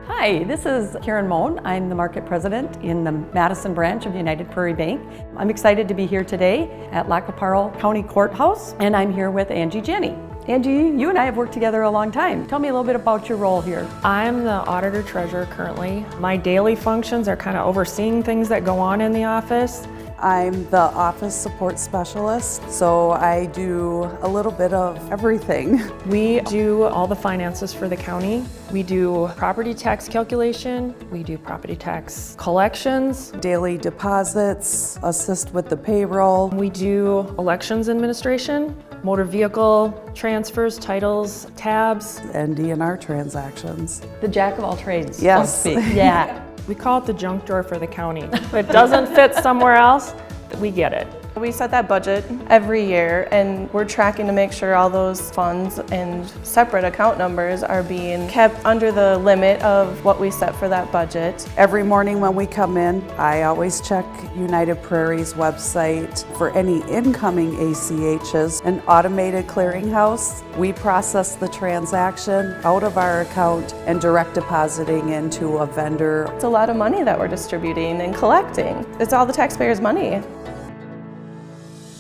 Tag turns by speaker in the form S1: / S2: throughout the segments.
S1: Hi, this is Karen Moan. I'm the market president in the Madison branch of United Prairie Bank. I'm excited to be here today at Lac qui Parle County Courthouse, and I'm here with Angie Jenny. Angie, you and I have worked together a long time. Tell me a little bit about your role here.
S2: I'm the auditor treasurer currently. My daily functions are kind of overseeing things that go on in the office.
S3: I'm the office support specialist, so I do a little bit of everything.
S2: We do all the finances for the county. We do property tax calculation, we do property tax collections,
S3: Daily deposits, assist with the payroll.
S2: we do elections administration, motor vehicle transfers, titles, tabs.
S3: And DNR transactions.
S1: The jack of all trades,
S3: Yes.
S1: so to speak. Yeah.
S2: We call it the junk drawer for the county. If it doesn't fit somewhere else, we get it.
S4: We set that budget every year, and we're tracking to make sure all those funds and separate account numbers are being kept under the limit of what we set for that budget.
S3: Every morning when we come in, I always check United Prairie's website for any incoming ACHs, an automated clearinghouse. We process the transaction out of our account and direct depositing into a vendor.
S4: It's a lot of money that we're distributing and collecting. It's all the taxpayers' money.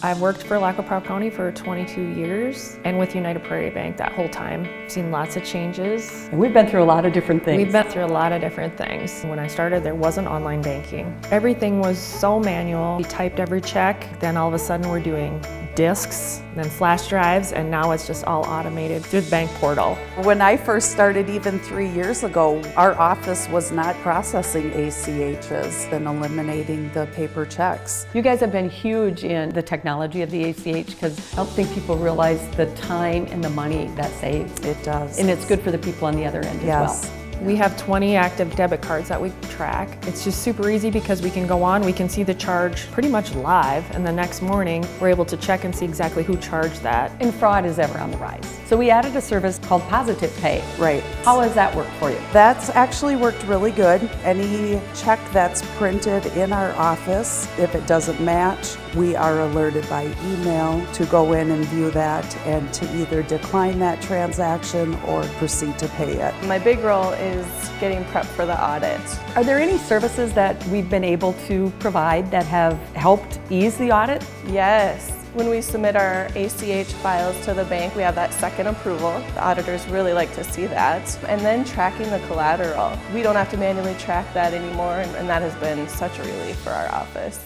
S2: I've worked for Lac qui Parle County for 22 years and with United Prairie Bank that whole time. Seen lots of changes.
S1: And we've been through a lot of different things.
S2: We've been through a lot of different things. When I started, there wasn't online banking. Everything was so manual. We typed every check, then all of a sudden we're doing discs, then flash drives, and now it's just all automated through the bank portal.
S3: When I first started even 3 years ago, our office was not processing ACHs and eliminating the paper checks.
S1: You guys have been huge in the technology of the ACH because I don't think people realize the time and the money that saves.
S3: It does.
S1: And it's good for the people on the other end
S3: Yes.
S1: as well.
S2: We have 20 active debit cards that we track. It's just super easy because we can go on, we can see the charge pretty much live, and the next morning we're able to check and see exactly who charged that.
S1: And fraud is ever on the rise. So we added a service called Positive Pay.
S3: Right.
S1: How has that worked for you?
S3: That's actually worked really good. Any check that's printed in our office, if it doesn't match, we are alerted by email to go in and view that and to either decline that transaction or proceed to pay it.
S4: My big role is getting prepped for the audit.
S1: Are there any services that we've been able to provide that have helped ease the audit?
S4: Yes. When we submit our ACH files to the bank, we have that second approval. The auditors really like to see that. And then tracking the collateral. We don't have to manually track that anymore, and that has been such a relief for our office.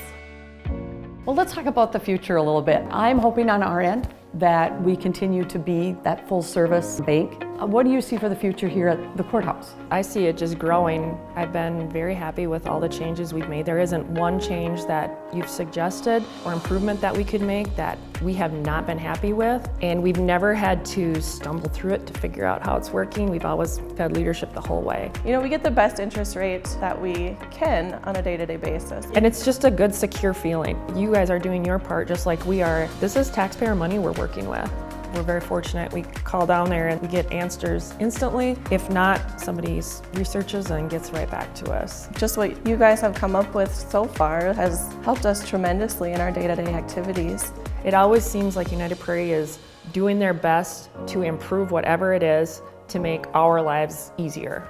S1: Well, let's talk about the future a little bit. I'm hoping on our end that we continue to be that full service bank. What do you see for the future here at the courthouse?
S2: I see it just growing. I've been very happy with all the changes we've made. There isn't one change that you've suggested or improvement that we could make that we have not been happy with. And we've never had to stumble through it to figure out how it's working. We've always had leadership the whole way.
S4: You know, we get the best interest rate that we can on a day-to-day basis.
S2: And it's just a good, secure feeling. You guys are doing your part just like we are. This is taxpayer money we're working with. We're very fortunate. We call down there and we get answers instantly. If not, somebody researches and gets right back to us.
S4: Just what you guys have come up with so far has helped us tremendously in our day-to-day activities.
S2: It always seems like United Prairie is doing their best to improve whatever it is to make our lives easier.